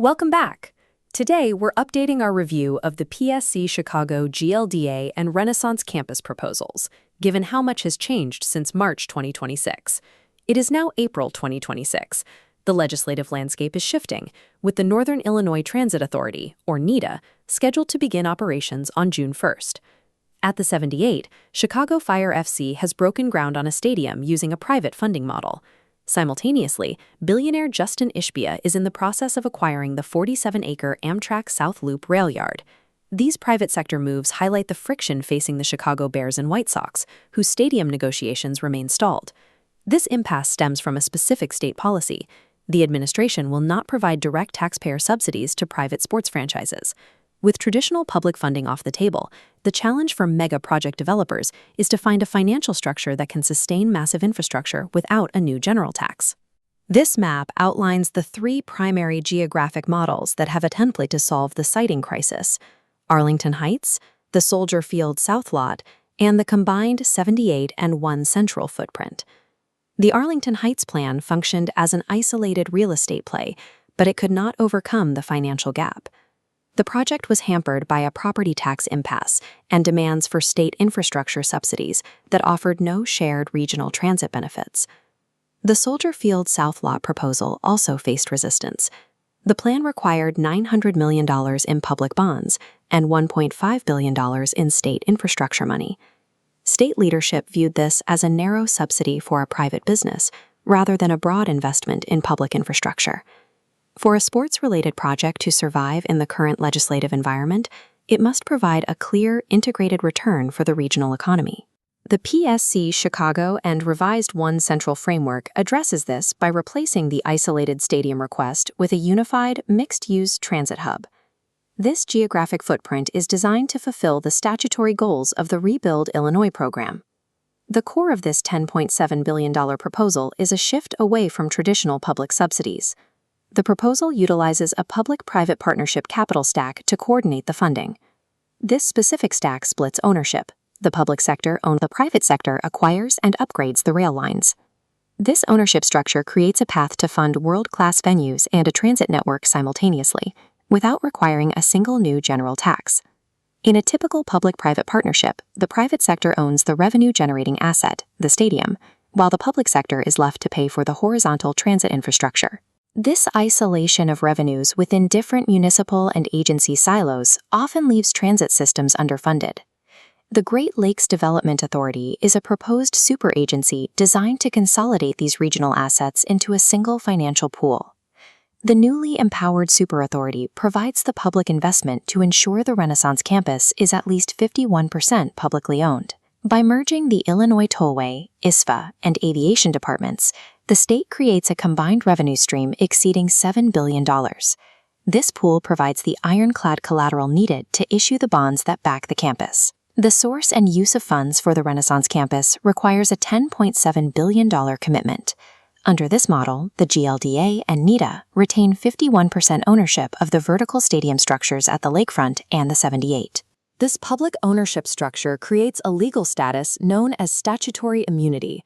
Welcome back. Today, we're updating our review of the PSC Chicago GLDA and Renaissance campus proposals, given how much has changed since March 2026. It is now April 2026. The legislative landscape is shifting, with the Northern Illinois Transit Authority, or NITA, scheduled to begin operations on June 1st. At the 78, Chicago Fire FC has broken ground on a stadium using a private funding model. Simultaneously, billionaire Justin Ishbia is in the process of acquiring the 47-acre Amtrak South Loop rail yard. These private sector moves highlight the friction facing the Chicago Bears and White Sox, whose stadium negotiations remain stalled. This impasse stems from a specific state policy. The administration will not provide direct taxpayer subsidies to private sports franchises. With traditional public funding off the table, the challenge for mega project developers is to find a financial structure that can sustain massive infrastructure without a new general tax. This map outlines the three primary geographic models that have a template to solve the siting crisis: Arlington Heights, the Soldier Field South Lot, and the combined 78 and 1 Central footprint. The Arlington Heights plan functioned as an isolated real estate play, but it could not overcome the financial gap. The project was hampered by a property tax impasse and demands for state infrastructure subsidies that offered no shared regional transit benefits. The Soldier Field South Lot proposal also faced resistance. The plan required $900 million in public bonds and $1.5 billion in state infrastructure money. State leadership viewed this as a narrow subsidy for a private business rather than a broad investment in public infrastructure. For a sports-related project to survive in the current legislative environment, it must provide a clear, integrated return for the regional economy. The PSC Chicago and revised 1 Central framework addresses this by replacing the isolated stadium request with a unified, mixed-use transit hub. This geographic footprint is designed to fulfill the statutory goals of the Rebuild Illinois program. The core of this $10.7 billion proposal is a shift away from traditional public subsidies. The proposal utilizes a public-private partnership capital stack to coordinate the funding. This specific stack splits ownership. The public sector owns, the private sector acquires and upgrades the rail lines. This ownership structure creates a path to fund world-class venues and a transit network simultaneously, without requiring a single new general tax. In a typical public-private partnership, the private sector owns the revenue-generating asset, the stadium, while the public sector is left to pay for the horizontal transit infrastructure. This isolation of revenues within different municipal and agency silos often leaves transit systems underfunded. The Great Lakes Development Authority is a proposed superagency designed to consolidate these regional assets into a single financial pool. The newly empowered superauthority provides the public investment to ensure the Renaissance campus is at least 51% publicly owned. By merging the Illinois Tollway, ISFA, and aviation departments, the state creates a combined revenue stream exceeding $7 billion. This pool provides the ironclad collateral needed to issue the bonds that back the campus. The source and use of funds for the Renaissance campus requires a $10.7 billion commitment. Under this model, the GLDA and NITA retain 51% ownership of the vertical stadium structures at the lakefront and the 78. This public ownership structure creates a legal status known as statutory immunity.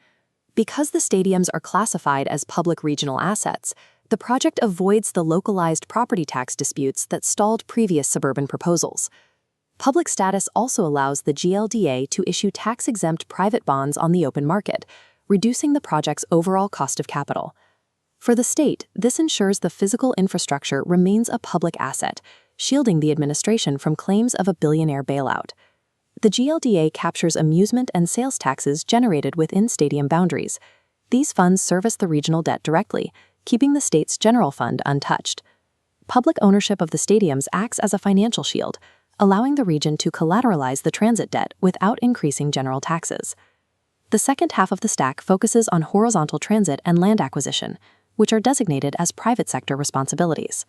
Because the stadiums are classified as public regional assets, the project avoids the localized property tax disputes that stalled previous suburban proposals. Public status also allows the GLDA to issue tax-exempt private bonds on the open market, reducing the project's overall cost of capital. For the state, this ensures the physical infrastructure remains a public asset, shielding the administration from claims of a billionaire bailout. The GLDA captures amusement and sales taxes generated within stadium boundaries. These funds service the regional debt directly, keeping the state's general fund untouched. Public ownership of the stadiums acts as a financial shield, allowing the region to collateralize the transit debt without increasing general taxes. The second half of the stack focuses on horizontal transit and land acquisition, which are designated as private sector responsibilities.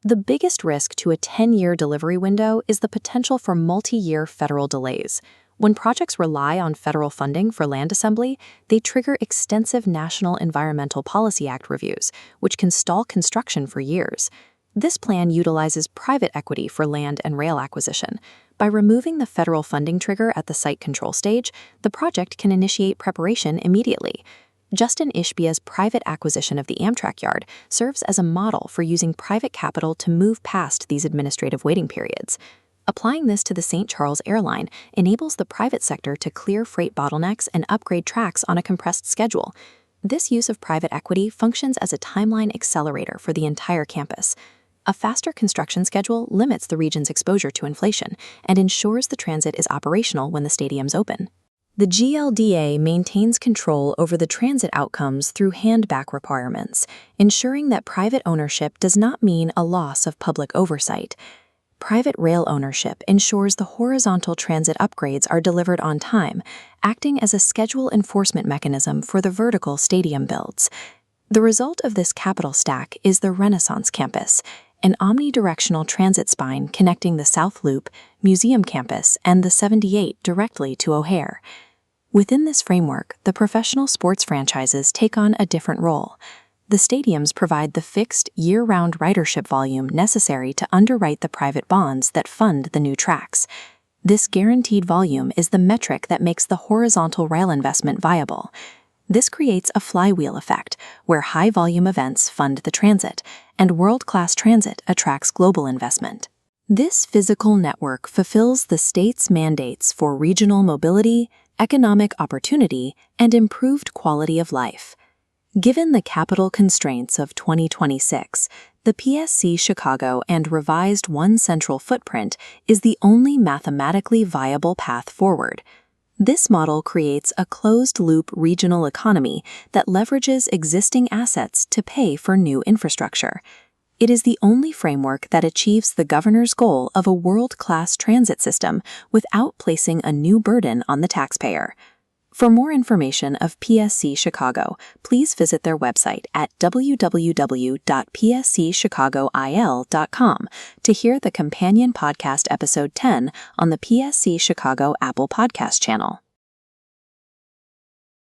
The biggest risk to a 10-year delivery window is the potential for multi-year federal delays. When projects rely on federal funding for land assembly, they trigger extensive National Environmental Policy Act reviews, which can stall construction for years. This plan utilizes private equity for land and rail acquisition. By removing the federal funding trigger at the site control stage, the project can initiate preparation immediately. Justin Ishbia's private acquisition of the Amtrak yard serves as a model for using private capital to move past these administrative waiting periods. Applying this to the St. Charles airline enables the private sector to clear freight bottlenecks and upgrade tracks on a compressed schedule. This use of private equity functions as a timeline accelerator for the entire campus. A faster construction schedule limits the region's exposure to inflation and ensures the transit is operational when the stadiums open. The GLDA maintains control over the transit outcomes through handback requirements, ensuring that private ownership does not mean a loss of public oversight. Private rail ownership ensures the horizontal transit upgrades are delivered on time, acting as a schedule enforcement mechanism for the vertical stadium builds. The result of this capital stack is the Renaissance Campus, an omnidirectional transit spine connecting the South Loop, Museum Campus, and the 78 directly to O'Hare. Within this framework, the professional sports franchises take on a different role. The stadiums provide the fixed, year-round ridership volume necessary to underwrite the private bonds that fund the new tracks. This guaranteed volume is the metric that makes the horizontal rail investment viable. This creates a flywheel effect, where high-volume events fund the transit, and world-class transit attracts global investment. This physical network fulfills the state's mandates for regional mobility, economic opportunity, and improved quality of life. Given the capital constraints of 2026, the PSC Chicago and revised One Central footprint is the only mathematically viable path forward. This model creates a closed-loop regional economy that leverages existing assets to pay for new infrastructure. It is the only framework that achieves the governor's goal of a world-class transit system without placing a new burden on the taxpayer. For more information of PSC Chicago, please visit their website at www.pscchicagoil.com to hear the companion podcast episode 10 on the PSC Chicago Apple Podcast channel.